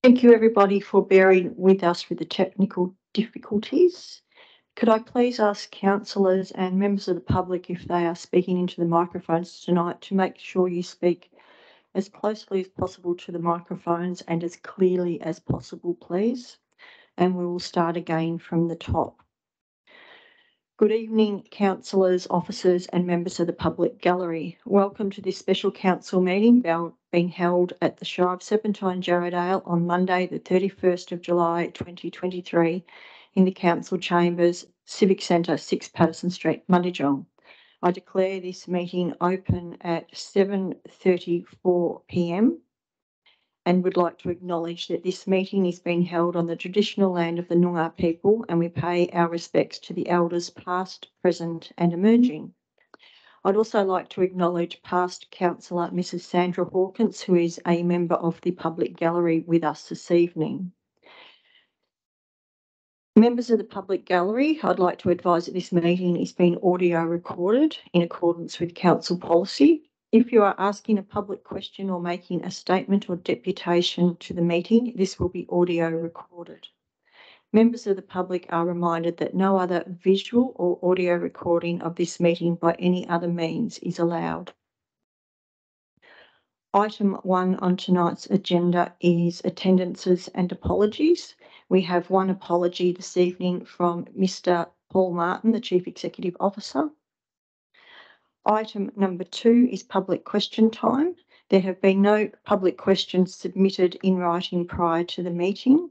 Thank you, everybody, for bearing with us with the technical difficulties. Could I please ask councillors and members of the public, if they are speaking into the microphones tonight, to make sure you speak as closely as possible to the microphones and as clearly as possible, please. And we will start again from the top. Good evening, councillors, officers and members of the public gallery. Welcome to this special council meeting being held at the Shire of Serpentine Jarrahdale on Monday the 31st of July 2023 in the council chambers, Civic Centre, 6 Patterson Street, Mundijong. I declare this meeting open at 7:34 p.m. and would like to acknowledge that this meeting is being held on the traditional land of the Noongar people, and we pay our respects to the elders past, present and emerging. I'd also like to acknowledge past councillor Mrs Sandra Hawkins, who is a member of the public gallery with us this evening. Members of the public gallery, I'd like to advise that this meeting is being audio recorded in accordance with council policy. If you are asking a public question or making a statement or deputation to the meeting, this will be audio recorded. Members of the public are reminded that no other visual or audio recording of this meeting by any other means is allowed. Item 1 on tonight's agenda is attendances and apologies. We have one apology this evening from Mr. Paul Martin, the Chief Executive Officer. Item number 2 is public question time. There have been no public questions submitted in writing prior to the meeting.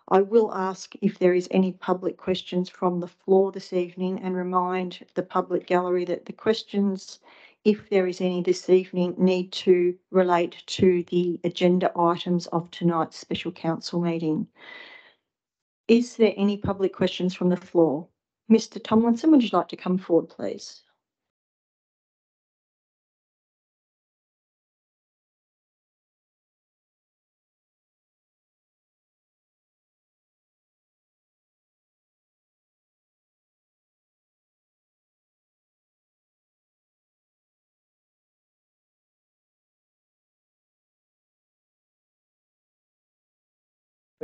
I will ask if there is any public questions from the floor this evening and remind the public gallery that the questions, if there is any this evening, need to relate to the agenda items of tonight's special council meeting. Is there any public questions from the floor? Mr. Tomlinson, would you like to come forward, please?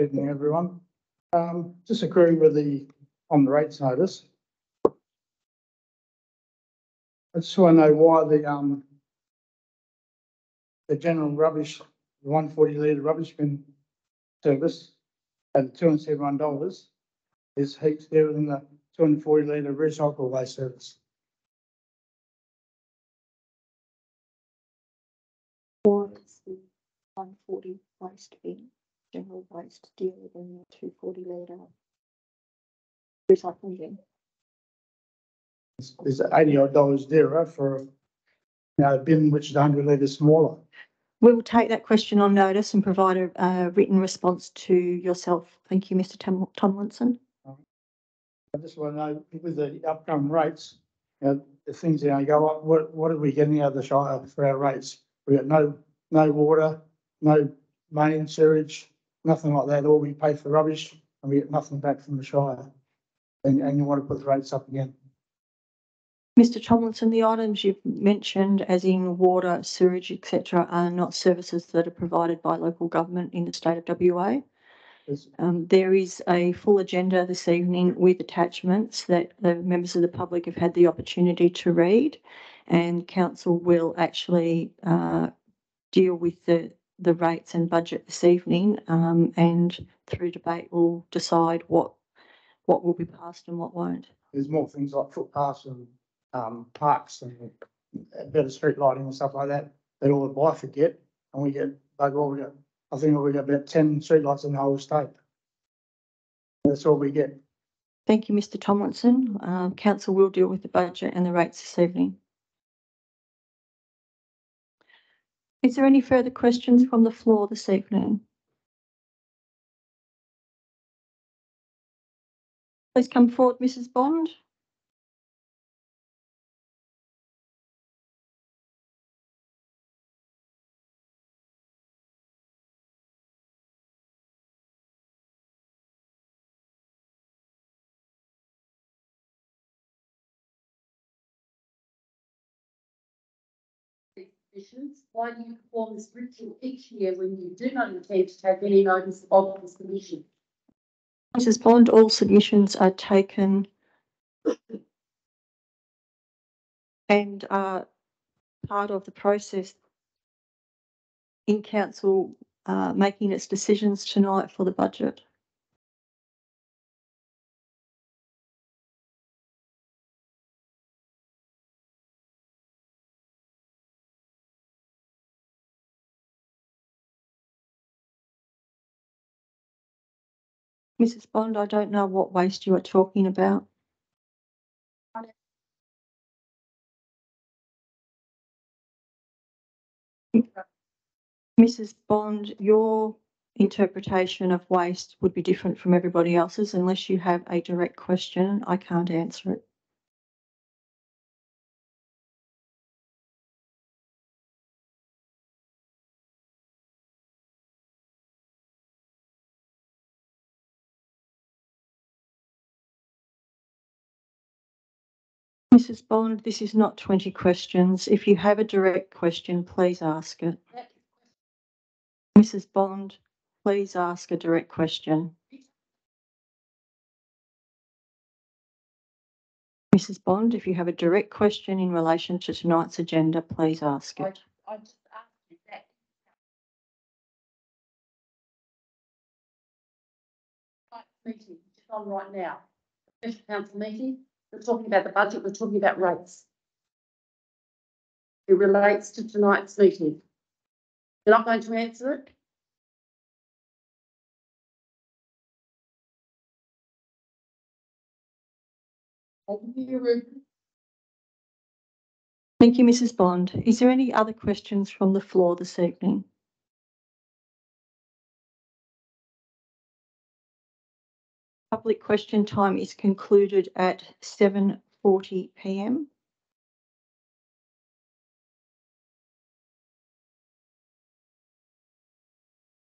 Evening, everyone. Disagree with on the rates notice. I just want to know why the general rubbish, the 140 litre rubbish bin service at $271 is heaps dearer than the 240 litre recycle waste service. Or is the 140 waste bin general waste dearer than the 240 litre recycling bin? There's $80 dearer for a bin which is 100 litres smaller. We will take that question on notice and provide a written response to yourself. Thank you, Mr. Tomlinson. I just want to know, with the upcoming rates, the things are going to go up. What are we getting out of the Shire for our rates? We got no water, no main sewage, nothing like that. All we pay for rubbish, and we get nothing back from the Shire. And you want to put the rates up again? Mr. Tomlinson, the items you've mentioned, as in water, sewage, etc., are not services that are provided by local government in the state of WA. There is a full agenda this evening with attachments that the members of the public have had the opportunity to read, and council will actually deal with the rates and budget this evening, and through debate we'll decide what will be passed and what won't. There's more things like footpaths and parks and better street lighting and stuff like that that all the Byford get, and we get bugger all. I think we got about 10 streetlights in the whole state. That's all we get. Thank you, Mr. Tomlinson. Council will deal with the budget and the rates this evening. Is there any further questions from the floor this evening? Please come forward, Mrs. Bond. submissions? Why do you perform this ritual each year when you do not intend to take any notice of the submission? Mrs. Bond, all submissions are taken and are part of the process in council making its decisions tonight for the budget. Mrs. Bond, I don't know what waste you are talking about. Mrs. Bond, your interpretation of waste would be different from everybody else's. Unless you have a direct question, I can't answer it. Mrs. Bond, this is not 20 questions. If you have a direct question, please ask it. Mrs. Bond, please ask a direct question. Mrs. Bond, if you have a direct question in relation to tonight's agenda, please ask it. I just asked you that. Meeting, which is on right now. Special council meeting. We're talking about the budget. We're talking about rates. It relates to tonight's meeting. You're not going to answer it? Thank you, Mrs. Bond. Is there any other questions from the floor this evening? Public question time is concluded at 7:40 p.m.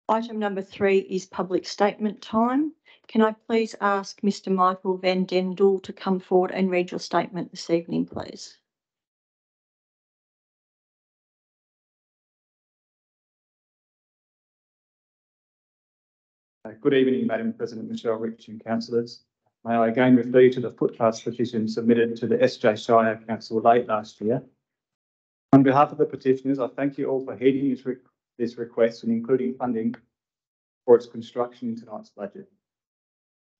Item number 3 is public statement time. Can I please ask Mr. Michael Van Dendel to come forward and read your statement this evening, please? Good evening, Madam President, Michelle Rich and councillors. May I again refer you to the footpaths petition submitted to the SJ Shire Council late last year. On behalf of the petitioners, I thank you all for heeding this request and including funding for its construction in tonight's budget.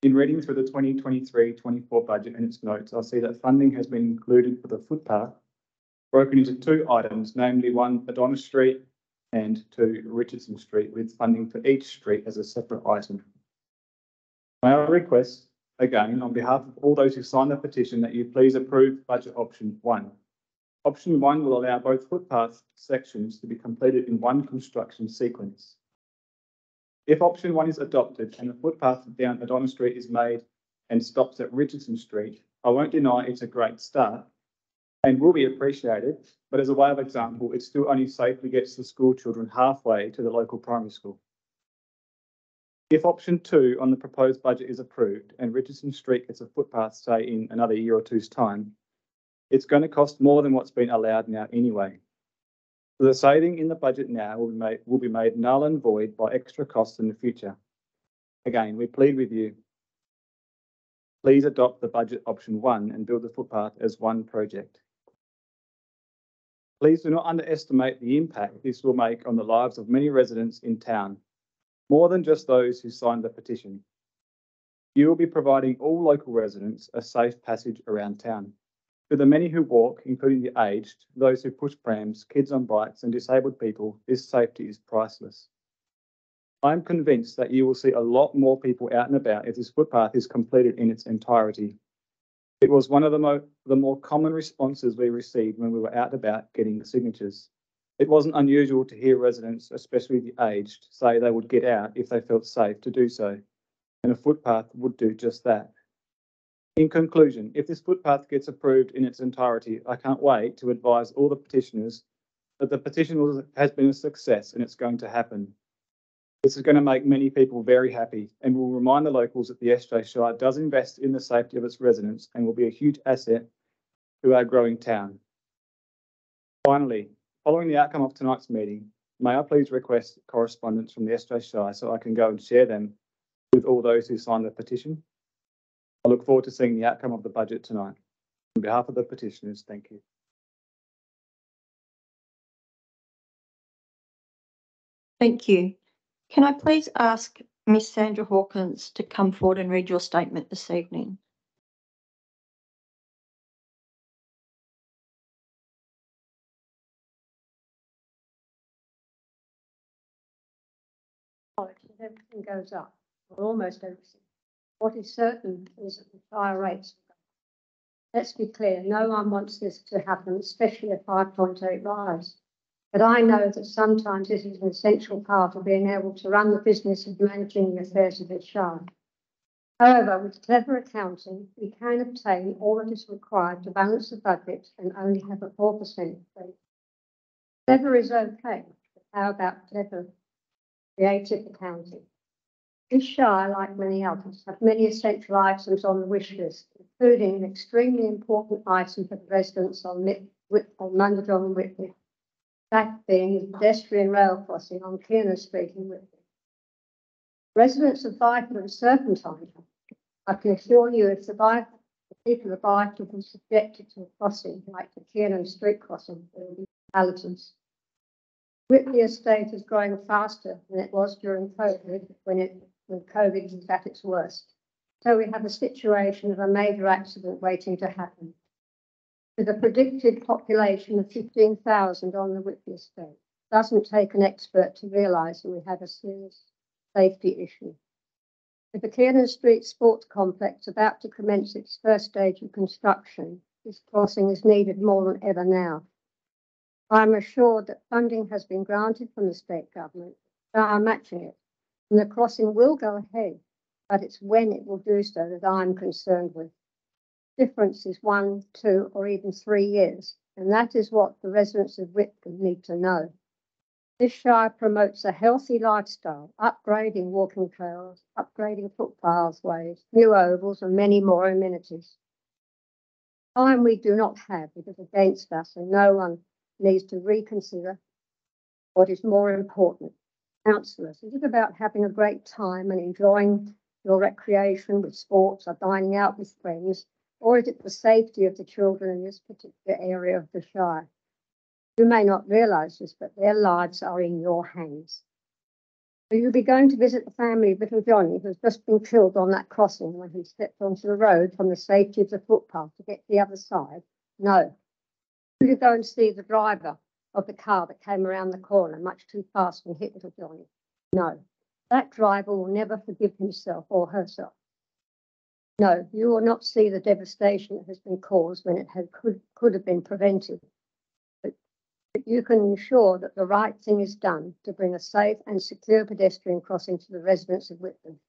In reading through the 2023-24 budget and its notes, I see that funding has been included for the footpath, broken into 2 items, namely 1 Adonis Street and 2 Richardson Street, with funding for each street as a separate item. May I request, again, on behalf of all those who signed the petition, that you please approve budget option 1. Option 1 will allow both footpath sections to be completed in one construction sequence. If option 1 is adopted and the footpath down Adonis Street is made and stops at Richardson Street, I won't deny it's a great start and will be appreciated, but as a way of example, it still only safely gets the school children halfway to the local primary school. If option 2 on the proposed budget is approved and Richardson Street gets a footpath, say in another year or two's time, it's going to cost more than what's been allowed now anyway. So the saving in the budget now will be made null and void by extra costs in the future. Again, we plead with you, please adopt the budget option 1 and build the footpath as one project. Please do not underestimate the impact this will make on the lives of many residents in town, more than just those who signed the petition. You will be providing all local residents a safe passage around town. For the many who walk, including the aged, those who push prams, kids on bikes and disabled people, this safety is priceless. I am convinced that you will see a lot more people out and about if this footpath is completed in its entirety. It was one of the more common responses we received when we were out and about getting the signatures. It wasn't unusual to hear residents, especially the aged, say they would get out if they felt safe to do so, and a footpath would do just that. In conclusion, if this footpath gets approved in its entirety, I can't wait to advise all the petitioners that the petition has been a success and it's going to happen. This is going to make many people very happy and will remind the locals that the SJ Shire does invest in the safety of its residents and will be a huge asset to our growing town. Finally, Following the outcome of tonight's meeting, may I please request correspondence from the SJ Shire so I can go and share them with all those who signed the petition? I look forward to seeing the outcome of the budget tonight. On behalf of the petitioners, thank you. Thank you. Can I please ask Miss Sandra Hawkins to come forward and read your statement this evening? Everything goes up, or almost everything. What is certain is that the Shire rates. Let's be clear, no one wants this to happen, especially a 5.8 rise. But I know that sometimes this is an essential part of being able to run the business of managing the affairs of the Shire. However, with clever accounting, we can obtain all that is required to balance the budget and only have a 4% rate. Clever is okay, but how about clever, creative accounting? This Shire, like many others, have many essential items on the wish list, including an extremely important item for the residents on Mundijong and Whitby. That being the pedestrian rail crossing on Kiernan Street in Whitby. Residents of Byford and Serpentine, I can assure you if the people of Byford were subjected to a crossing like the Kiernan Street crossing, there will be fatalities. Whitby estate is growing faster than it was during COVID when COVID was at its worst. So we have a situation of a major accident waiting to happen. With a predicted population of 15,000 on the Whitby estate, it doesn't take an expert to realise that we have a serious safety issue. With the Kiernan Street Sports Complex about to commence its first stage of construction, this crossing is needed more than ever now. I am assured that funding has been granted from the state government, so I'm matching it, and the crossing will go ahead, but it's when it will do so that I'm concerned with. Difference is 1, 2, or even 3 years, and that is what the residents of Whitby need to know. This Shire promotes a healthy lifestyle, upgrading walking trails, upgrading footpathways, new ovals, and many more amenities. Time we do not have, it is against us, and no one needs to reconsider what is more important. Councillors, is it about having a great time and enjoying your recreation with sports or dining out with friends, or is it the safety of the children in this particular area of the Shire? You may not realise this, but their lives are in your hands. Will you be going to visit the family of little Johnny, who's just been killed on that crossing when he stepped onto the road from the safety of the footpath to get to the other side? No. Will you go and see the driver of the car that came around the corner much too fast and hit little Johnny? No. That driver will never forgive himself or herself. No, you will not see the devastation that has been caused when it could have been prevented. But you can ensure that the right thing is done to bring a safe and secure pedestrian crossing to the residents of Whitby.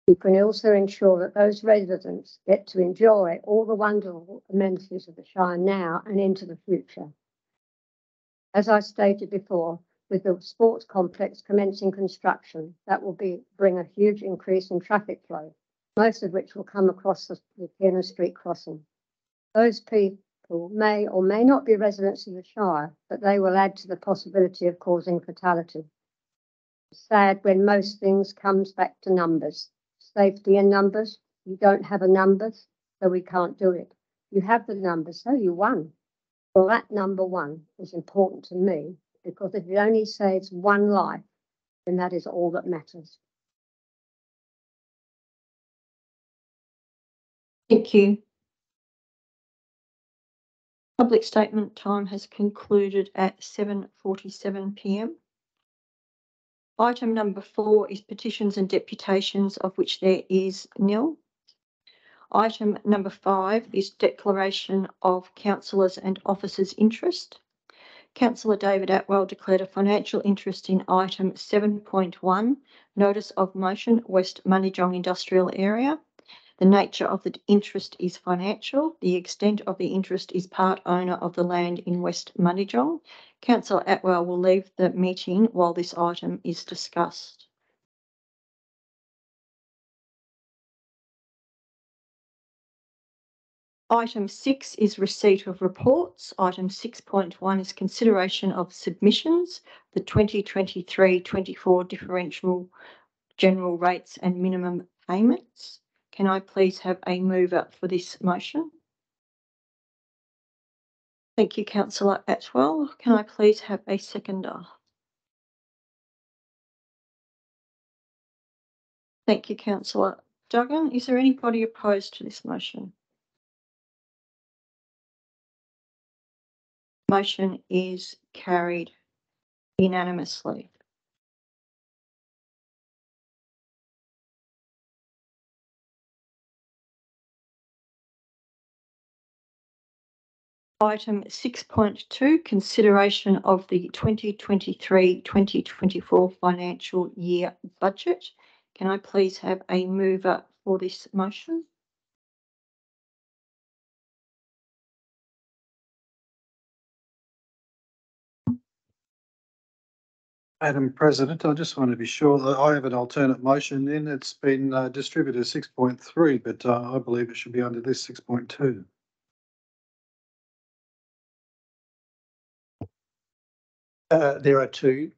You can also ensure that those residents get to enjoy all the wonderful amenities of the Shire now and into the future. As I stated before, with the sports complex commencing construction, that will bring a huge increase in traffic flow, most of which will come across the Kiernan Street crossing. Those people may or may not be residents of the Shire, but they will add to the possibility of causing fatality. It's sad when most things comes back to numbers. Safety in numbers. You don't have a numbers, so we can't do it. You have the numbers, so you won. Well, that number 1 is important to me because if it only saves one life, then that is all that matters. Thank you. Public statement time has concluded at 7:47 p.m. Item number 4 is petitions and deputations, of which there is nil. Item number 5 is declaration of councillors' and officers' interest. Councillor David Atwell declared a financial interest in item 7.1, notice of motion, West Mundijong Industrial Area. The nature of the interest is financial. The extent of the interest is part owner of the land in West Mundijong. Councillor Atwell will leave the meeting while this item is discussed. Item 6 is receipt of reports. Item 6.1 is consideration of submissions, the 2023-24 differential general rates and minimum payments. Can I please have a mover for this motion? Thank you, Councillor Atwell. Can I please have a seconder? Thank you, Councillor Duggan. Is there anybody opposed to this motion? Motion is carried unanimously. Item 6.2, consideration of the 2023-2024 financial year budget. Can I please have a mover for this motion? Madam President, I just want to be sure that I have an alternate motion in. It's been distributed as 6.3, but I believe it should be under this 6.2. There are two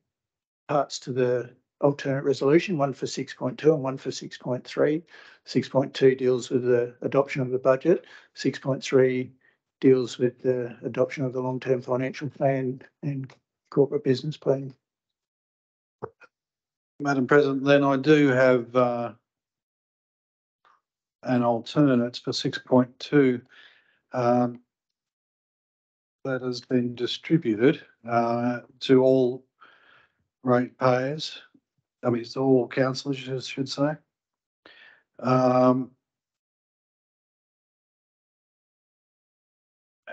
parts to the alternate resolution, one for 6.2 and one for 6.3. 6.2 deals with the adoption of the budget. 6.3 deals with the adoption of the long-term financial plan and corporate business plan. Madam President, then I do have an alternate for 6.2 that has been distributed to all ratepayers. I mean, it's all councillors, I should say.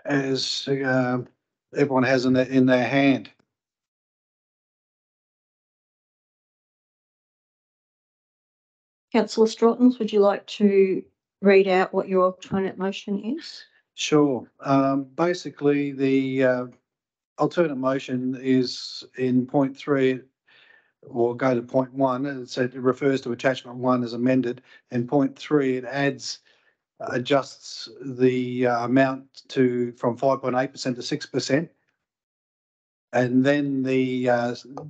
As everyone has in their hand. Councillor Straughtons, would you like to read out what your alternate motion is? Sure. Basically, the alternate motion is in point 3, or go to point 1. It refers to attachment 1 as amended. In point 3, it adjusts the amount from 5.8% to 6%. And then the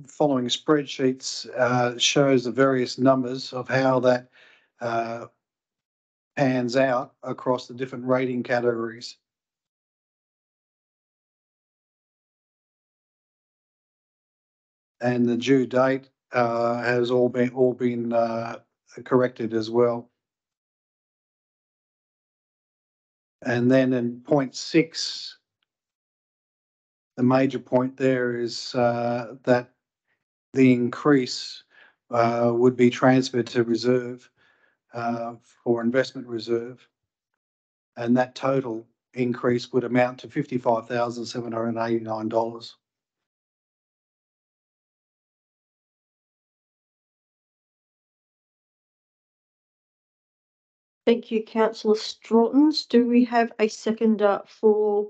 following spreadsheets shows the various numbers of how that pans out across the different rating categories. And the due date has all been corrected as well. And then in point 6, the major point there is that the increase would be transferred to reserve for investment reserve, and that total increase would amount to $55,789. Thank you, Councillor Straughtons. Do we have a seconder for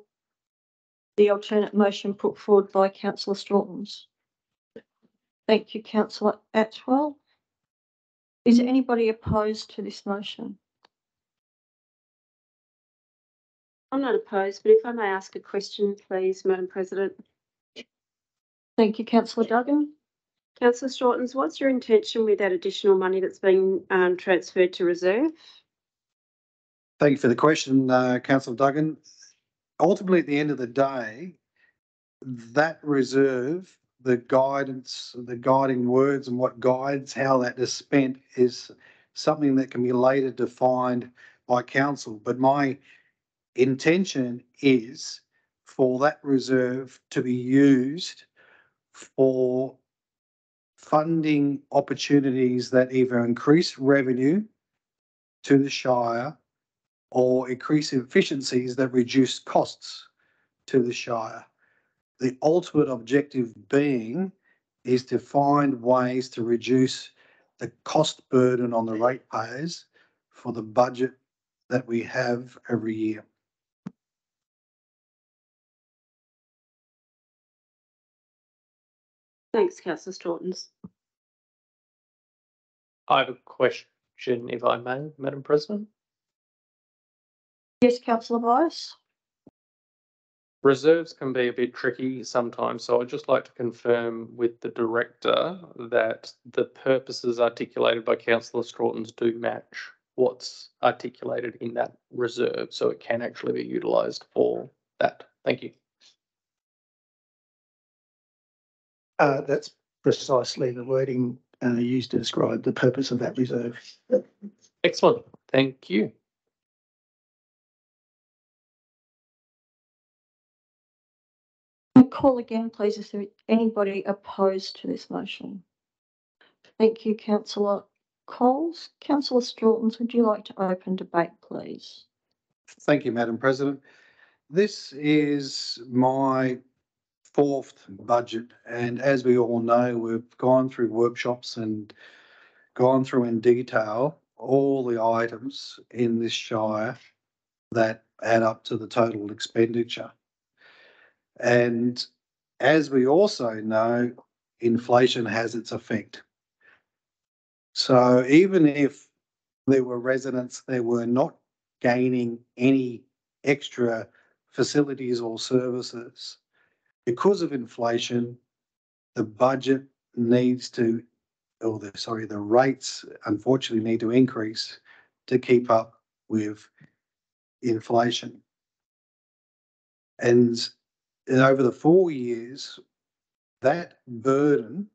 the alternate motion put forward by Councillor Straughtons? Thank you, Councillor Atwell. Is there anybody opposed to this motion? I'm not opposed, but if I may ask a question, please, Madam President. Thank you, Councillor Duggan. Councillor Straughtons, what's your intention with that additional money that's being transferred to reserve? Thank you for the question, Councillor Duggan. Ultimately, at the end of the day, that reserve, the guidance, the guiding words and what guides how that is spent is something that can be later defined by council. But my intention is for that reserve to be used for funding opportunities that either increase revenue to the Shire or increase efficiencies that reduce costs to the Shire. The ultimate objective being is to find ways to reduce the cost burden on the ratepayers for the budget that we have every year. Thanks, Councillor Straughtons. I have a question, if I may, Madam President. Yes, councillor Bias? Reserves can be a bit tricky sometimes, so I'd just like to confirm with the director that the purposes articulated by councillor Strawtons do match what's articulated in that reserve, so it can actually be utilised for that. Thank you. That's precisely the wording used to describe the purpose of that reserve. Excellent. Thank you. Call again, please. Is there anybody opposed to this motion? Thank you, councillor Coles. Councillor Strawtons, would you like to open debate, please? Thank you, Madam President. This is my fourth budget, and as we all know, we've gone through workshops and gone through in detail all the items in this shire that add up to the total expenditure. And as we also know, inflation has its effect. So even if there were residents that were not gaining any extra facilities or services, because of inflation, the budget needs to, the rates unfortunately need to increase to keep up with inflation. And over the 4 years, that burden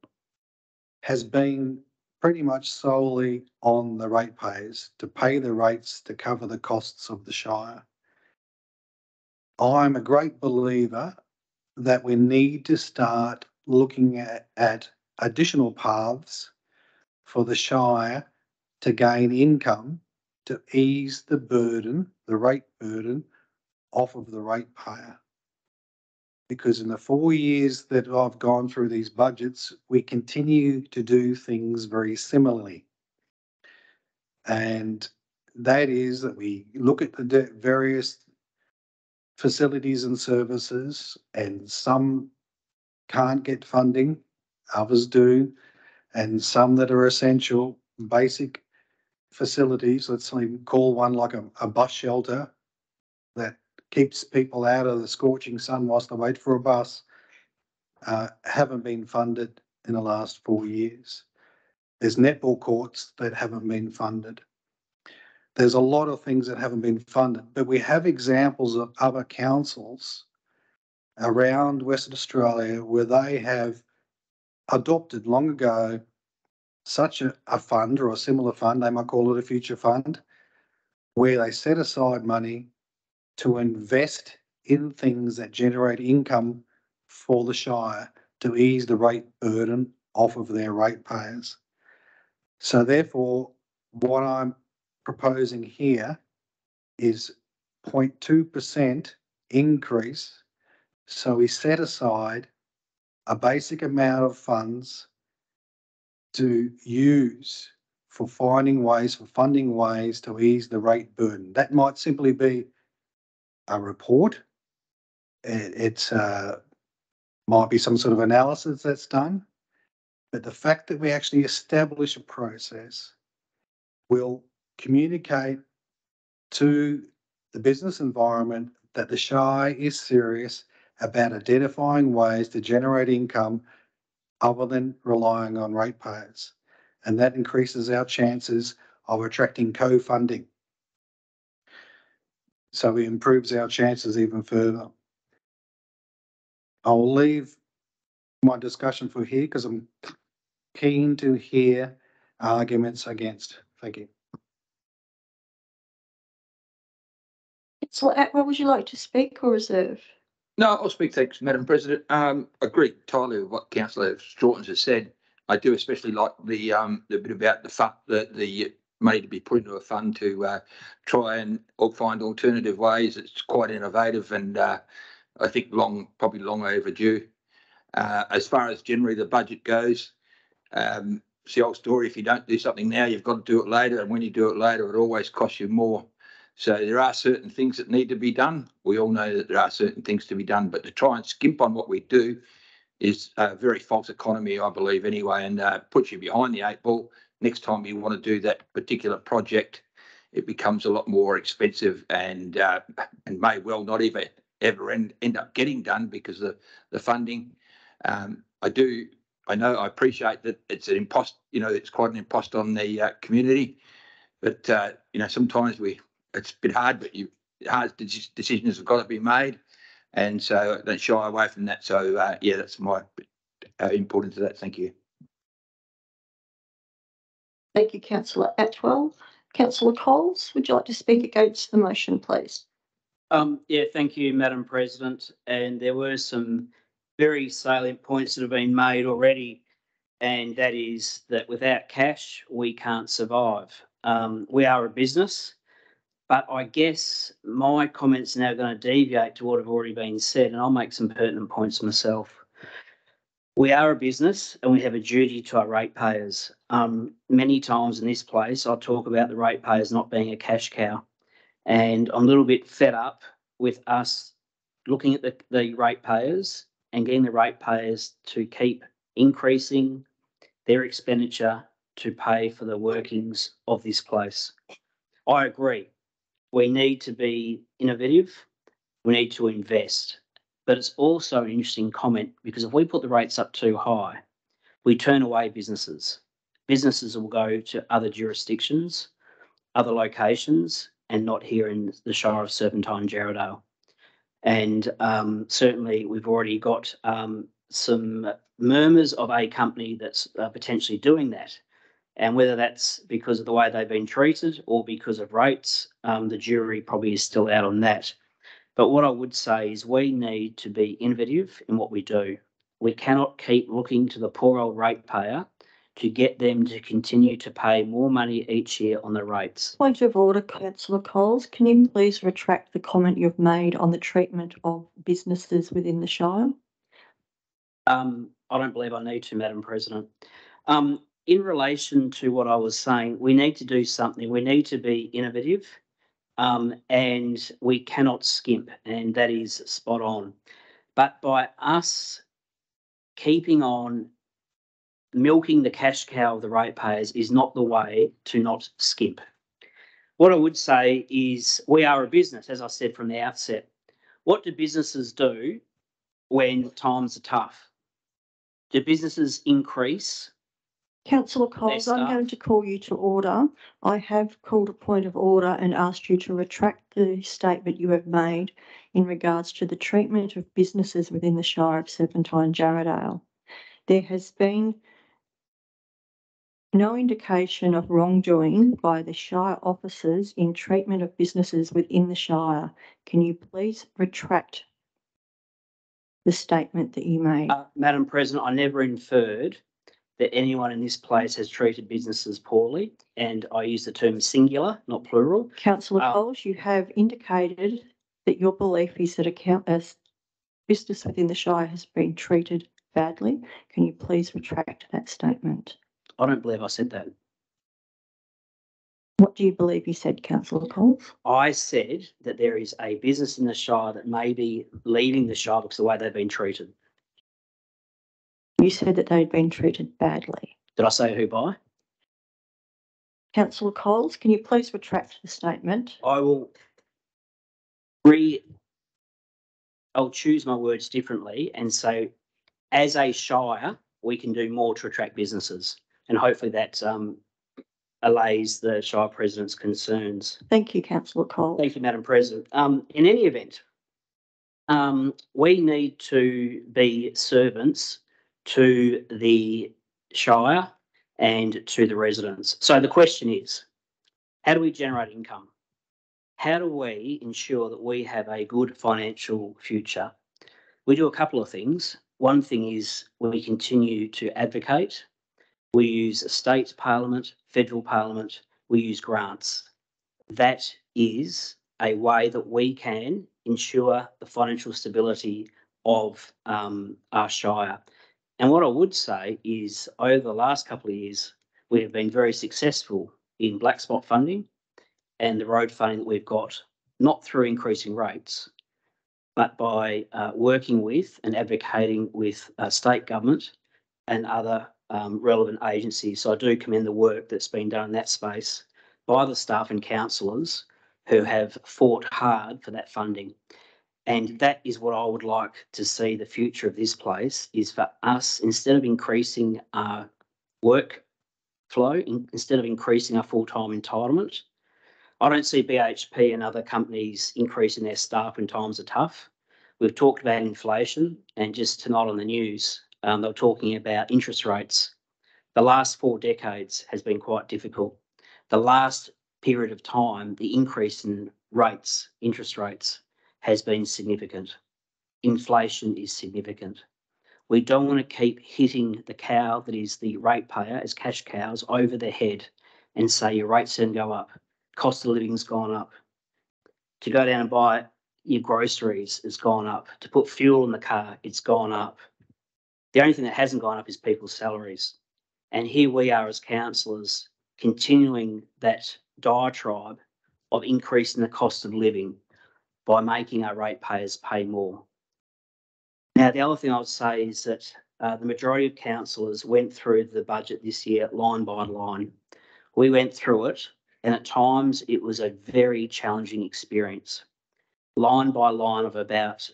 has been pretty much solely on the ratepayers to pay the rates to cover the costs of the shire. I'm a great believer that we need to start looking at additional paths for the shire to gain income to ease the burden, the rate burden, off of the ratepayer. Because in the 4 years that I've gone through these budgets, we continue to do things very similarly. And that is that we look at the various facilities and services, and some can't get funding, others do, and some that are essential, basic facilities, let's call one like a bus shelter that keeps people out of the scorching sun whilst they wait for a bus, haven't been funded in the last 4 years. There's netball courts that haven't been funded. There's a lot of things that haven't been funded, but we have examples of other councils around Western Australia where they have adopted long ago such a fund or a similar fund, they might call it a future fund, where they set aside money to invest in things that generate income for the shire to ease the rate burden off of their ratepayers. So therefore, what I'm proposing here is 0.2% increase. So we set aside a basic amount of funds to use for funding ways to ease the rate burden. That might simply be a report. It's might be some sort of analysis that's done, but the fact that we actually establish a process will communicate to the business environment that the Shire is serious about identifying ways to generate income other than relying on ratepayers. And that increases our chances of attracting co-funding. So it improves our chances even further. I'll leave my discussion for here because I'm keen to hear arguments against. Thank you. Councillor Atwell, would you like to speak or reserve? No, I'll speak. Thanks, Madam President. Agree entirely with what Councillor Strawtons has said. I do especially like the bit about the money to be put into a fund to try and find alternative ways. It's quite innovative and I think probably long overdue. As far as generally the budget goes, it's the old story. If you don't do something now, you've got to do it later, and when you do it later, it always costs you more. So there are certain things that need to be done. We all know that there are certain things to be done, but to try and skimp on what we do is a very false economy, I believe, anyway, and puts you behind the 8 ball. Next time you want to do that particular project, it becomes a lot more expensive and may well not even ever end up getting done because of the funding. I know I appreciate that it's an impost, it's quite an impost on the community, but sometimes it's a bit hard, but hard decisions have got to be made, and so don't shy away from that. So that's my input into that. Thank you. Thank you, Councillor Atwell. Councillor Coles, would you like to speak against the motion, please? Yeah, thank you, Madam President. And there were some very salient points that have been made already, and that is that without cash, we can't survive. We are a business, but I guess my comments are now going to deviate to what have already been said, and I'll make some pertinent points myself. We are a business and we have a duty to our ratepayers. Many times in this place, I talk about the ratepayers not being a cash cow, and I'm a little bit fed up with us looking at the ratepayers and getting the ratepayers to keep increasing their expenditure to pay for the workings of this place. I agree. We need to be innovative. We need to invest. But it's also an interesting comment because if we put the rates up too high, we turn away businesses. Businesses will go to other jurisdictions, other locations, and not here in the Shire of Serpentine Jarrahdale. And certainly we've already got some murmurs of a company that's potentially doing that. And whether that's because of the way they've been treated or because of rates, the jury probably is still out on that. But what I would say is we need to be innovative in what we do. We cannot keep looking to the poor old ratepayer to get them to continue to pay more money each year on the rates. Point of order, Councillor Coles. Can you please retract the comment you've made on the treatment of businesses within the Shire? I don't believe I need to, Madam President. In relation to what I was saying, we need to do something. We need to be innovative. And we cannot skimp, and that is spot on. But by us keeping on milking the cash cow of the ratepayers is not the way to not skimp. What I would say is we are a business, as I said from the outset. What do businesses do when times are tough? Do businesses increase? Councillor Coles, I'm going to call you to order. I have called a point of order and asked you to retract the statement you have made in regards to the treatment of businesses within the Shire of Serpentine Jarrahdale. There has been no indication of wrongdoing by the Shire officers in treatment of businesses within the Shire. Can you please retract the statement that you made? Madam President, I never inferred that anyone in this place has treated businesses poorly, and I use the term singular, not plural. Councillor Coles, you have indicated that your belief is that a business within the Shire has been treated badly. Can you please retract that statement? I don't believe I said that. What do you believe you said, Councillor Coles? I said that there is a business in the Shire that may be leaving the Shire because of the way they've been treated. You said that they'd been treated badly. Did I say who by? Councillor Coles, can you please retract the statement? I will I'll choose my words differently and say, as a Shire, we can do more to attract businesses, and hopefully that allays the Shire President's concerns. Thank you, Councillor Coles. Thank you, Madam President. In any event, we need to be servants to the Shire and to the residents. So the question is, how do we generate income? How do we ensure that we have a good financial future? We do a couple of things. One thing is we continue to advocate. We use state parliament, federal parliament, we use grants. That is a way that we can ensure the financial stability of our Shire. And what I would say is over the last couple of years, we have been very successful in black spot funding and the road funding that we've got, not through increasing rates, but by working with and advocating with state government and other relevant agencies. So I do commend the work that's been done in that space. by the staff and councillors who have fought hard for that funding. And that is what I would like to see the future of this place, is for us, instead of increasing our workflow, instead of increasing our full-time entitlement. I don't see BHP and other companies increasing their staff when times are tough. We've talked about inflation, and just tonight on the news, they were talking about interest rates. The last 4 decades has been quite difficult. The last period of time, the increase in rates, interest rates, has been significant. Inflation is significant. We don't want to keep hitting the cow that is the ratepayer as cash cows over their head and say your rates didn't go up, cost of living's gone up. To go down and buy your groceries has gone up. To put fuel in the car, it's gone up. The only thing that hasn't gone up is people's salaries. And here we are as councillors continuing that diatribe of increasing the cost of living by making our ratepayers pay more. Now, the other thing I would say is that the majority of councillors went through the budget this year line by line. We went through it, and at times it was a very challenging experience. Line by line of about,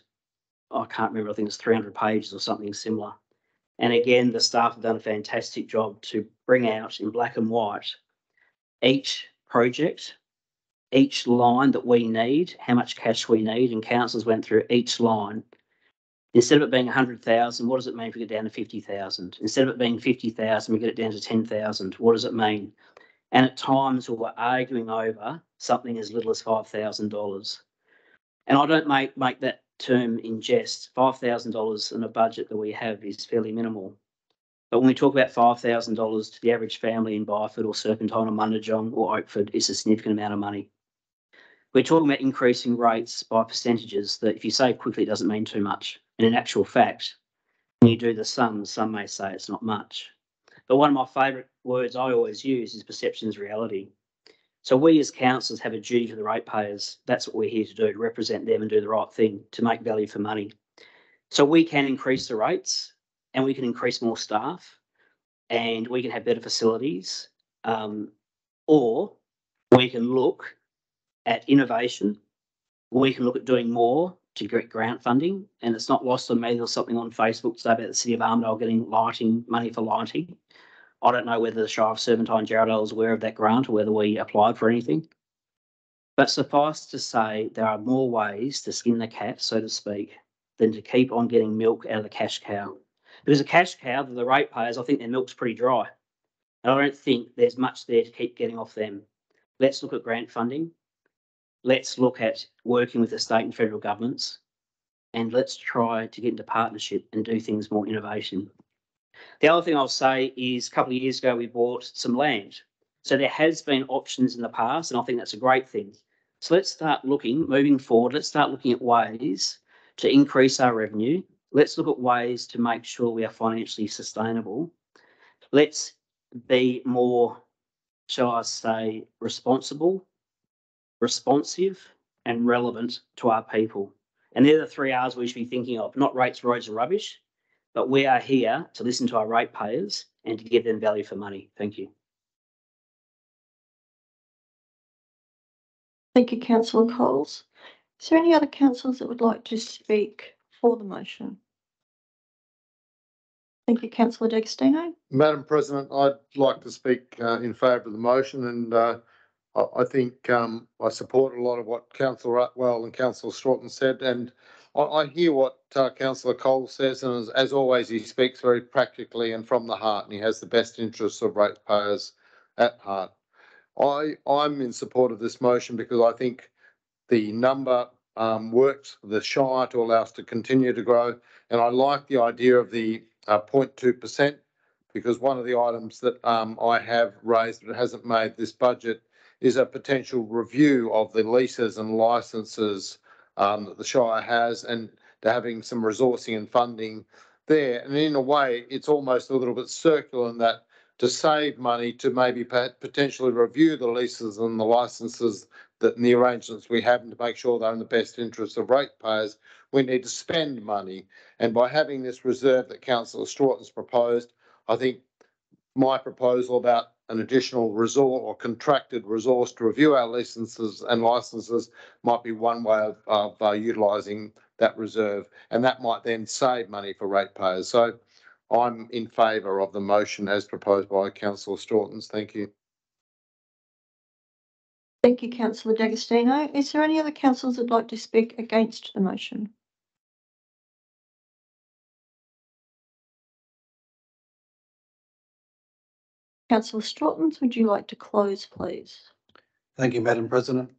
I can't remember, I think it's 300 pages or something similar. And again, the staff have done a fantastic job to bring out in black and white each project, each line that we need, how much cash we need, and councillors went through each line. Instead of it being 100,000, what does it mean if we get down to 50,000? Instead of it being 50,000, we get it down to 10,000. What does it mean? And at times we were arguing over something as little as $5,000. And I don't make that term in jest. $5,000 in a budget that we have is fairly minimal. But when we talk about $5,000 to the average family in Byford or Serpentine or Mundijong or Oakford, it's a significant amount of money. We're talking about increasing rates by percentages that if you say quickly, it doesn't mean too much. And in actual fact, when you do the sums, some may say it's not much. But one of my favourite words I always use is perception is reality. So we as councillors have a duty to the ratepayers. That's what we're here to do, to represent them and do the right thing, to make value for money. So we can increase the rates, and we can increase more staff, and we can have better facilities, or we can look at innovation. We can look at doing more to get grant funding, and it's not lost on me. There was something on Facebook today about the City of Armidale getting lighting money for lighting. I don't know whether the Shire of Serpentine Jarrahdale is aware of that grant or whether we applied for anything. But suffice to say, there are more ways to skin the cat, so to speak, than to keep on getting milk out of the cash cow. Because a cash cow, the ratepayers, I think their milk's pretty dry. And I don't think there's much there to keep getting off them. Let's look at grant funding. Let's look at working with the state and federal governments. And let's try to get into partnership and do things more innovation. The other thing I'll say is a couple of years ago, we bought some land. So there has been options in the past, and I think that's a great thing. So let's start looking, moving forward, let's start looking at ways to increase our revenue. Let's look at ways to make sure we are financially sustainable. Let's be more, shall I say, responsible, responsive, and relevant to our people. And they're the 3 R's we should be thinking of, not rates, roads, and rubbish. But we are here to listen to our ratepayers and to give them value for money. Thank you. Thank you, Councillor Coles. Is there any other councillors that would like to speak for the motion? Thank you, Councillor D'Agostino. Madam President, I'd like to speak in favour of the motion, and I think I support a lot of what Councillor Atwell and Councillor Stroughton said, and I hear what Councillor Cole says, and as always, he speaks very practically and from the heart, and he has the best interests of ratepayers at heart. I'm in support of this motion because I think the number works for the Shire to allow us to continue to grow, and I like the idea of the 0.2%, because one of the items that I have raised but hasn't made this budget is a potential review of the leases and licenses that the Shire has, and to having some resourcing and funding there. And in a way, it's almost a little bit circular in that to save money to maybe potentially review the leases and the licenses that in the arrangements we have, and to make sure they're in the best interest of ratepayers, we need to spend money. And by having this reserve that Councillor Stroughton's proposed, I think my proposal about an additional resource or contracted resource to review our licenses might be one way of utilising that reserve, and that might then save money for ratepayers. So I'm in favour of the motion as proposed by Councillor Strawtons. Thank you. Thank you, Councillor D'Agostino. Is there any other councillors that'd like to speak against the motion? Councillor Strawtons, would you like to close, please? Thank you, Madam President.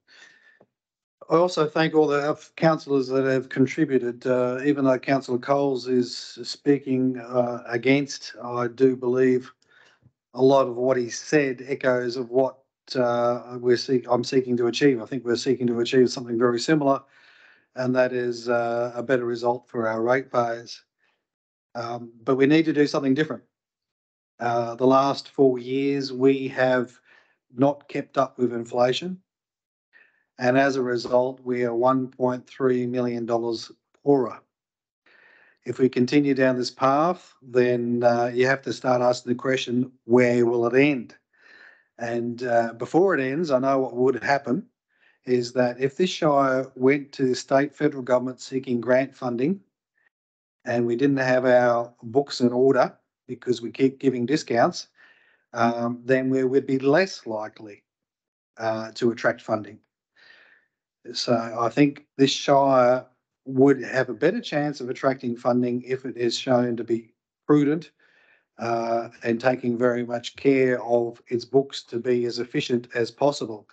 I also thank all the councillors that have contributed. Even though Councillor Coles is speaking against, I do believe a lot of what he said echoes of what I'm seeking to achieve. I think we're seeking to achieve something very similar, and that is a better result for our ratepayers. But we need to do something different. The last 4 years, we have not kept up with inflation. And as a result, we are $1.3 million poorer. If we continue down this path, then you have to start asking the question, where will it end? And before it ends, I know what would happen is that if this Shire went to state federal government seeking grant funding and we didn't have our books in order because we keep giving discounts, then we would be less likely to attract funding. So I think this Shire would have a better chance of attracting funding if it is shown to be prudent and taking very much care of its books to be as efficient as possible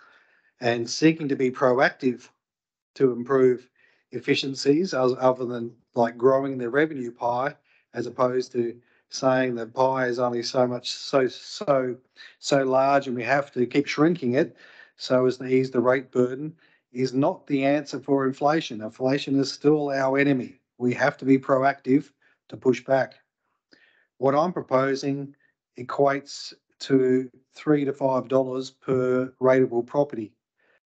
and seeking to be proactive to improve efficiencies other than like growing the revenue pie, as opposed to saying the pie is only so large and we have to keep shrinking it so as to ease the rate burden, is not the answer for inflation. Inflation is still our enemy. We have to be proactive to push back. What I'm proposing equates to $3 to $5 per rateable property.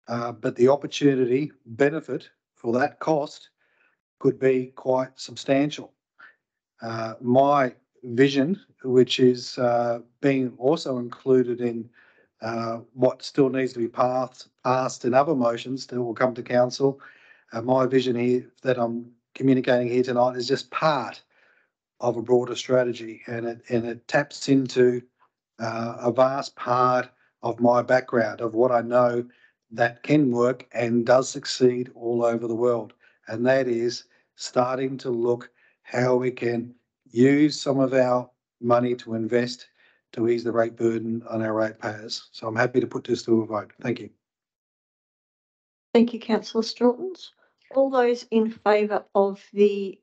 But the opportunity benefit for that cost could be quite substantial. My vision, which is being also included in what still needs to be passed in other motions that will come to council, my vision here that I'm communicating here tonight is just part of a broader strategy, and it taps into a vast part of my background of what I know that can work and does succeed all over the world, and that is starting to look how we can use some of our money to invest to ease the rate burden on our ratepayers. So I'm happy to put this to a vote. Thank you. Thank you, Councillor Strawtons. All those in favour of the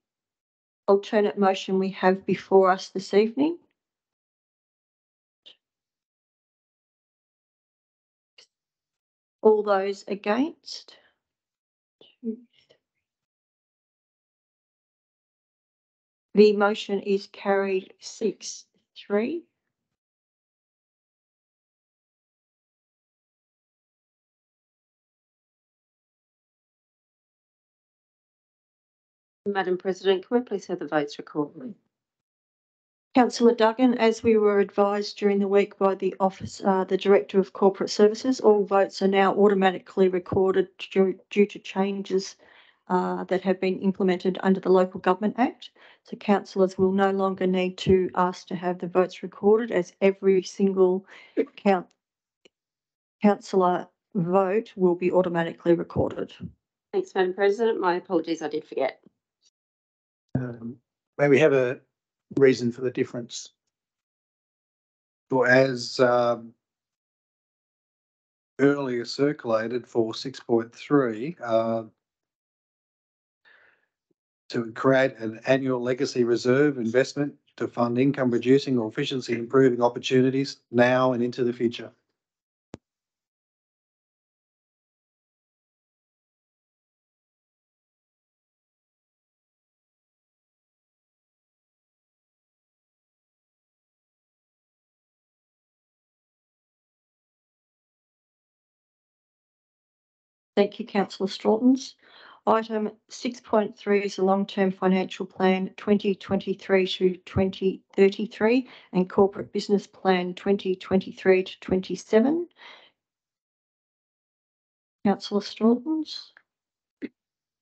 alternate motion we have before us this evening? All those against? The motion is carried 6-3. Madam President, can we please have the votes recorded? Councillor Duggan, as we were advised during the week by the office, the Director of Corporate Services, all votes are now automatically recorded due to changes that have been implemented under the Local Government Act. So councillors will no longer need to ask to have the votes recorded, as every single councillor vote will be automatically recorded. Thanks, Madam President. My apologies, I did forget. Where we have a reason for the difference. So as earlier circulated for 6.3, to create an annual legacy reserve investment to fund income producing or efficiency improving opportunities now and into the future. Thank you, Councillor Strawtons. Item 6.3 is the long-term financial plan 2023 to 2033 and corporate business plan 2023 to 27. Councillor Staunton's.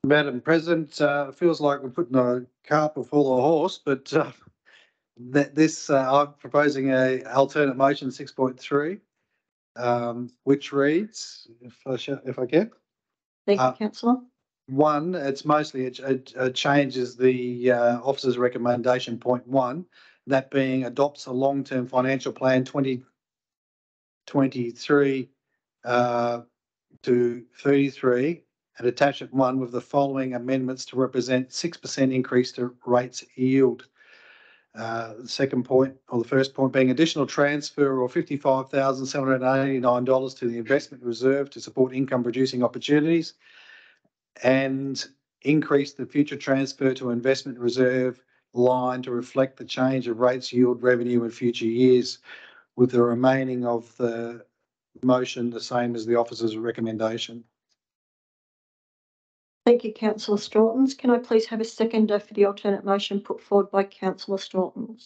Madam President, it feels like we're putting a cart before the horse, but I'm proposing a alternate motion 6.3, which reads, if I can. Thank you, Councillor. One, it's mostly it changes the officer's recommendation point 1, that being adopts a long-term financial plan 2023 to 33 and attachment 1 with the following amendments to represent 6% increase to rates yield. The second point, or the first point, being additional transfer of $55,789 to the investment reserve to support income producing opportunities, and increase the future transfer to investment reserve line to reflect the change of rates yield revenue in future years, with the remaining of the motion the same as the officer's recommendation. Thank you, Councillor Staunton. Can I please have a seconder for the alternate motion put forward by Councillor Staunton?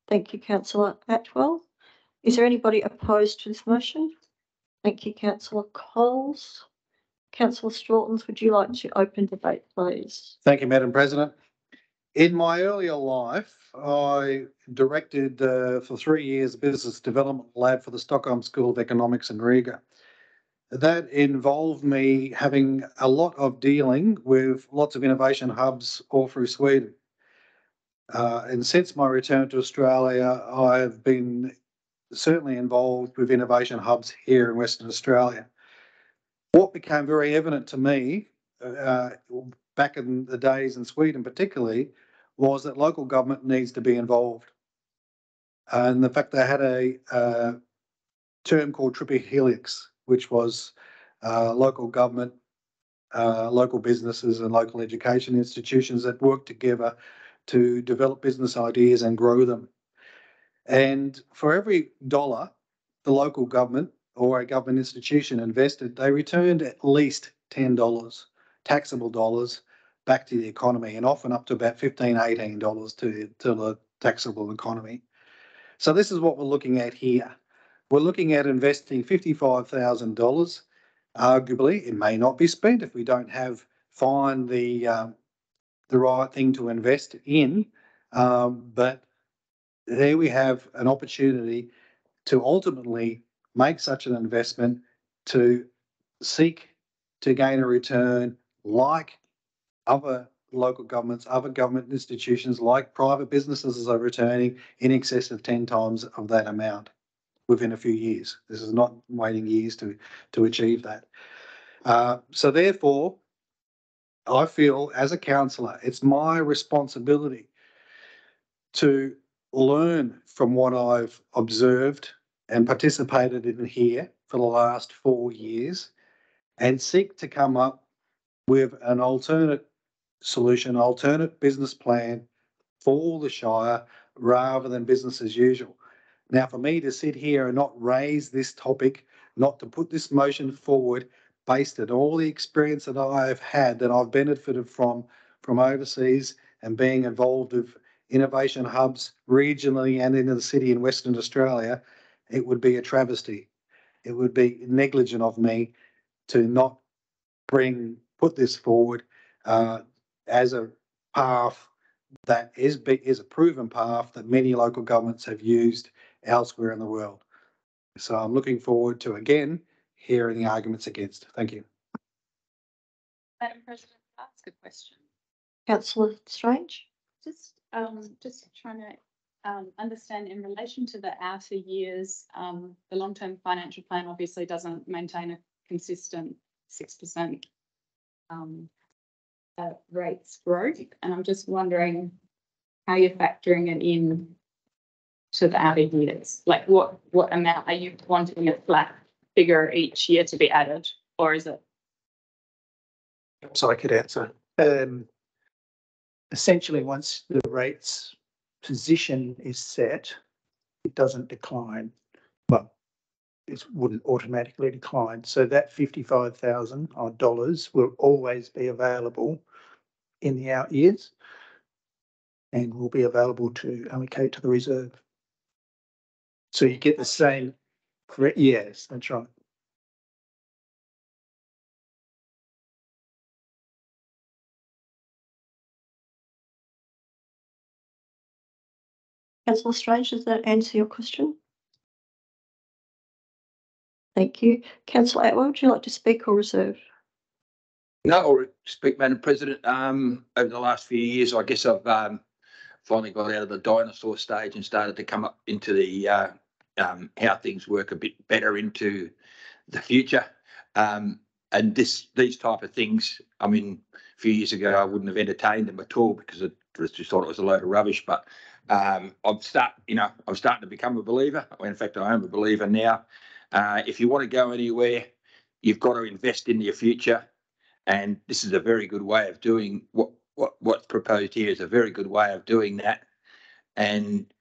Thank you, Councillor Atwell. Is there anybody opposed to this motion? Thank you, Councillor Coles. Councillor Staunton, would you like to open debate, please? Thank you, Madam President. In my earlier life, I directed for 3 years a business development lab for the Stockholm School of Economics in Riga. That involved me having a lot of dealing with lots of innovation hubs all through Sweden. And since my return to Australia, I've been certainly involved with innovation hubs here in Western Australia. What became very evident to me back in the days in Sweden particularly was that local government needs to be involved. And the fact they had a term called triple helix, which was local government, local businesses and local education institutions that work together to develop business ideas and grow them. And for every dollar the local government or a government institution invested, they returned at least $10, taxable dollars, back to the economy, and often up to about $15, $18 to the taxable economy. So this is what we're looking at here. We're looking at investing $55,000. Arguably, it may not be spent if we don't find the right thing to invest in, but there we have an opportunity to ultimately make such an investment to seek to gain a return like other local governments, other government institutions, like private businesses are returning in excess of 10 times of that amount within a few years. This is not waiting years to achieve that. So therefore, I feel as a councillor, it's my responsibility to learn from what I've observed and participated in here for the last 4 years and seek to come up with an alternate solution, alternate business plan for the Shire rather than business as usual. Now, for me to sit here and not raise this topic, not to put this motion forward based on all the experience that I've had, that I've benefited from overseas and being involved with innovation hubs regionally and in the city in Western Australia, it would be a travesty. It would be negligent of me to not put this forward as a path that is a proven path that many local governments have used elsewhere in the world. So I'm looking forward to, again, hearing the arguments against. Thank you. Madam President, ask a question. Councillor Strange. Just trying to understand in relation to the outer years, the long-term financial plan obviously doesn't maintain a consistent 6% rates growth, and I'm just wondering how you're factoring it in to the outer years. Like what amount are you wanting a flat figure each year to be added, or is it? So I could answer. Essentially, once the rates position is set, it doesn't decline. Well, it wouldn't automatically decline. So that $55,000 will always be available in the out years and will be available to allocate to the reserve. So you get the same, correct? Yes, that's right. Councillor Strange, does that answer your question? Thank you. Councillor Atwell, would you like to speak or reserve? No, I'll speak, Madam President. Over the last few years, I guess I've finally got out of the dinosaur stage and started to come up into the how things work a bit better into the future. And these type of things, I mean, a few years ago, I wouldn't have entertained them at all because I just thought it was a load of rubbish. But I'm starting to become a believer. In fact, I am a believer now. If you want to go anywhere, you've got to invest in your future. And this is a very good way of doing what's proposed here is a very good way of doing that. And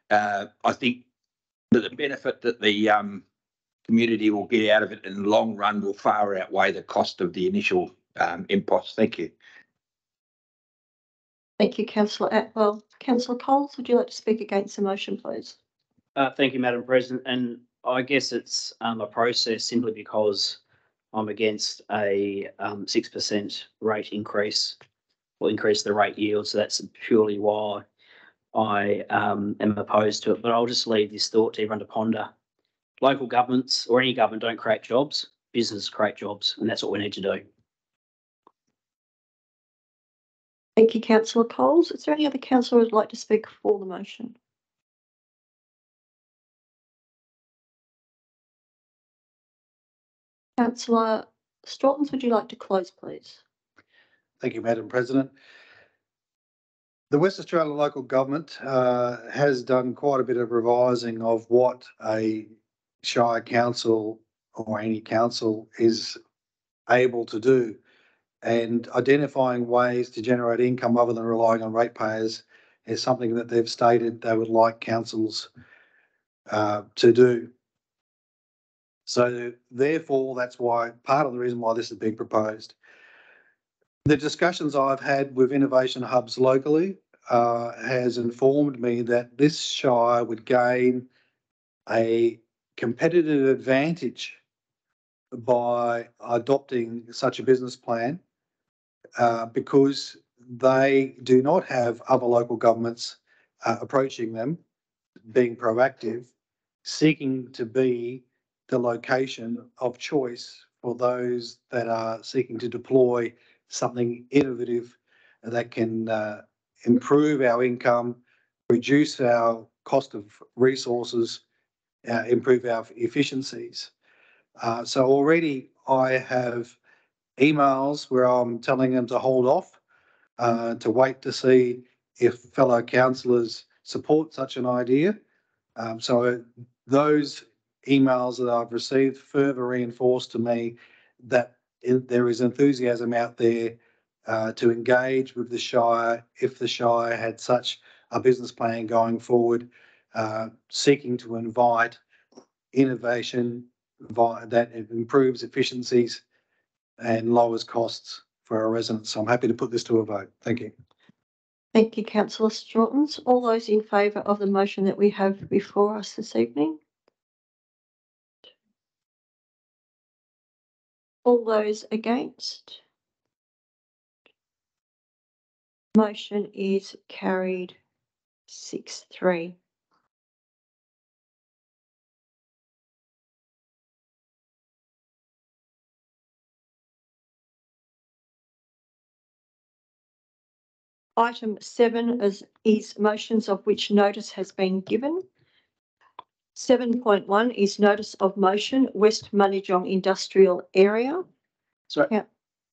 I think that the benefit that the community will get out of it in the long run will far outweigh the cost of the initial impost. Thank you. Thank you, Councillor Atwell. Councillor Coles, would you like to speak against the motion, please? Thank you, Madam President. And I guess it's a process simply because I'm against a 6% rate increase or increase the rate yield. So that's purely why I am opposed to it. But I'll just leave this thought to everyone to ponder. Local governments or any government don't create jobs, businesses create jobs, and that's what we need to do. Thank you, Councillor Coles. Is there any other councillor who would like to speak for the motion? Councillor Straughtons, would you like to close, please? Thank you, Madam President. The West Australian local government has done quite a bit of revising of what a Shire council or any council is able to do, and identifying ways to generate income other than relying on ratepayers is something that they've stated they would like councils to do. So therefore, that's why part of the reason why this is being proposed. The discussions I've had with innovation hubs locally has informed me that this Shire would gain a competitive advantage by adopting such a business plan because they do not have other local governments approaching them, being proactive, seeking to be the location of choice for those that are seeking to deploy something innovative that can improve our income, reduce our cost of resources, improve our efficiencies. So already I have emails where I'm telling them to hold off, to wait to see if fellow councillors support such an idea. So those emails that I've received further reinforce to me that there is enthusiasm out there to engage with the Shire if the Shire had such a business plan going forward, seeking to invite innovation that improves efficiencies and lowers costs for our residents. So I'm happy to put this to a vote. Thank you. Thank you, Councillor Straughtons. All those in favour of the motion that we have before us this evening? All those against? Motion is carried 6-3. Item 7 is motions of which notice has been given. 7.1 is notice of motion, West Manijong Industrial Area. Sorry,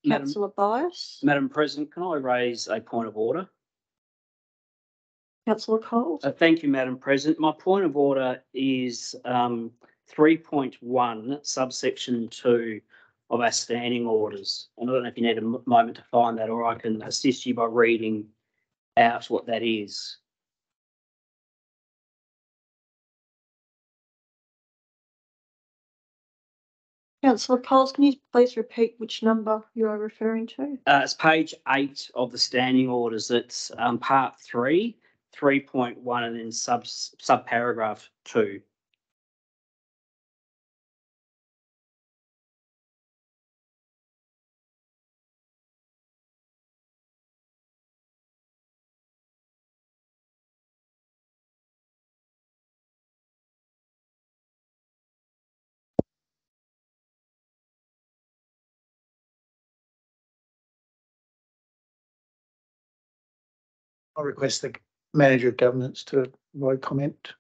Councillor Bias. Madam President, can I raise a point of order? Councillor Coles. Thank you, Madam President. My point of order is 3.1, subsection 2 of our standing orders. And I don't know if you need a moment to find that, or I can assist you by reading out what that is. Councillor Coles, can you please repeat which number you are referring to? It's page 8 of the standing orders. It's part 3, 3.1, and then subparagraph 2. I request the manager of governance to provide comment.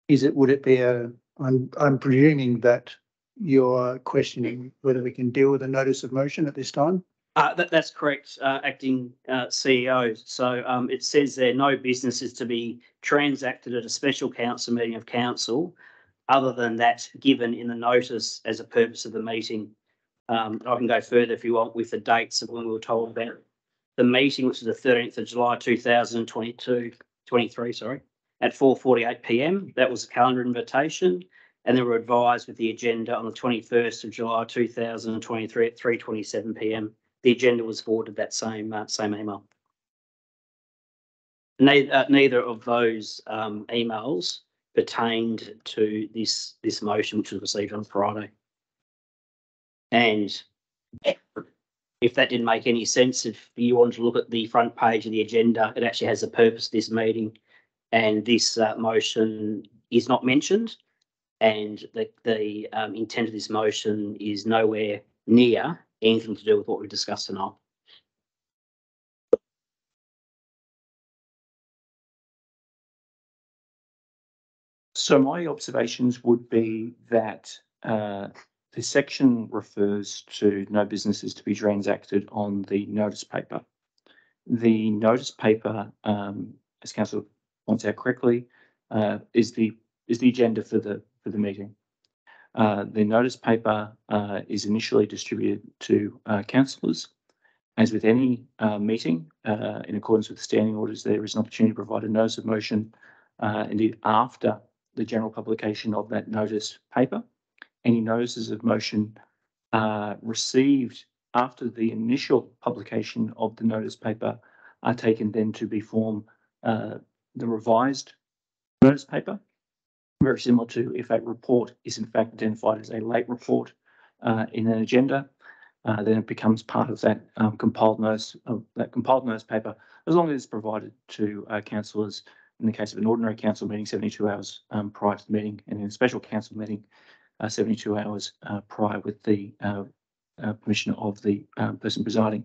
Would it be I'm presuming that you're questioning whether we can deal with a notice of motion at this time? That's correct, acting CEO. So it says there no business is to be transacted at a special council meeting of council other than that given in the notice as a purpose of the meeting. I can go further if you want with the dates of when we were told about the meeting, which is the 13th of July 2023, sorry, at 4:48 p.m. That was a calendar invitation. And they were advised with the agenda on the 21st of July 2023 at 3:27 p.m. The agenda was forwarded that same email. Neither of those emails pertained to this motion, which was received on Friday. And if that didn't make any sense, if you wanted to look at the front page of the agenda, it actually has the purpose of this meeting, and this motion is not mentioned, and the intent of this motion is nowhere near anything to do with what we discussed tonight. So my observations would be that the section refers to no businesses to be transacted on the notice paper. The notice paper, as Council points out correctly, is the agenda for the meeting. The notice paper is initially distributed to councillors. As with any meeting, in accordance with the standing orders, there is an opportunity to provide a notice of motion, indeed after the general publication of that notice paper. Any notices of motion received after the initial publication of the notice paper are taken then to be form the revised notice paper. Very similar to if a report is in fact identified as a late report in an agenda, then it becomes part of that compiled notice paper, as long as it's provided to councillors in the case of an ordinary council meeting 72 hours prior to the meeting, and in a special council meeting 72 hours prior with the permission of the person presiding.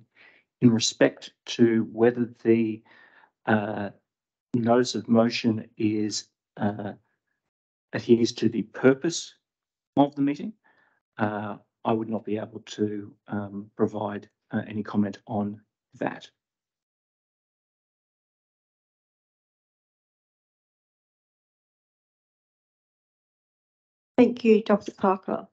In respect to whether the notice of motion is adheres to the purpose of the meeting, I would not be able to provide any comment on that. Thank you, Dr. Parker.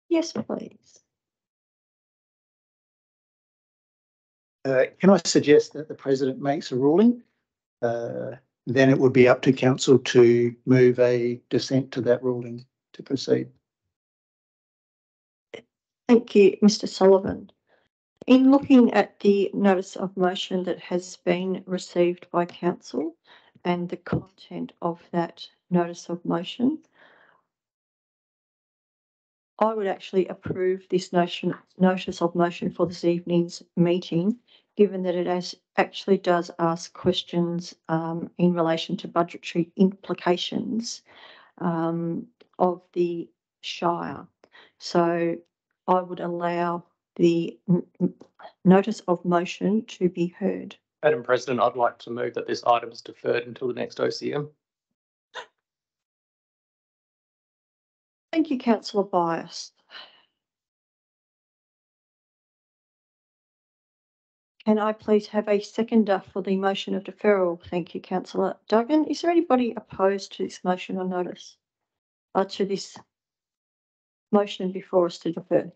Yes, please. Can I suggest that the President makes a ruling? Then it would be up to Council to move a dissent to that ruling to proceed. Thank you, Mr. Sullivan. In looking at the notice of motion that has been received by Council and the content of that notice of motion, I would actually approve this notice of motion for this evening's meeting, given that it actually does ask questions in relation to budgetary implications of the Shire. So I would allow the notice of motion to be heard. Madam President, I'd like to move that this item is deferred until the next OCM. Thank you, Councillor Bias. Can I please have a seconder for the motion of deferral? Thank you, Councillor Duggan. Is there anybody opposed to this motion on notice? To this motion before us to defer?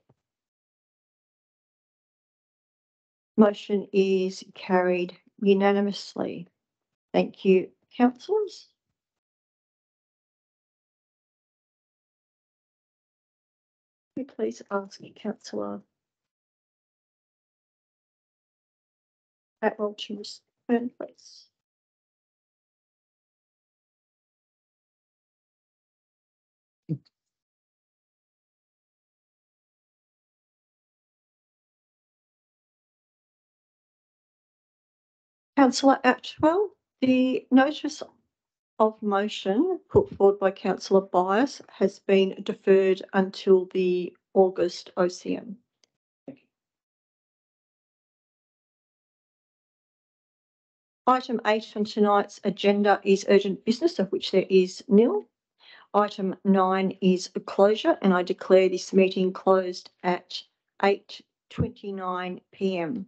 Motion is carried unanimously. Thank you, councillors. Can you please ask Councillor Atwell to return, please? Councillor Atwell, the notice of motion put forward by Councillor Byers has been deferred until the August OCM. Item 8 on tonight's agenda is urgent business, of which there is nil. Item 9 is a closure, and I declare this meeting closed at 8:29 p.m.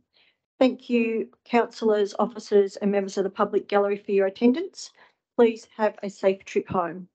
Thank you, councillors, officers and members of the public gallery for your attendance. Please have a safe trip home.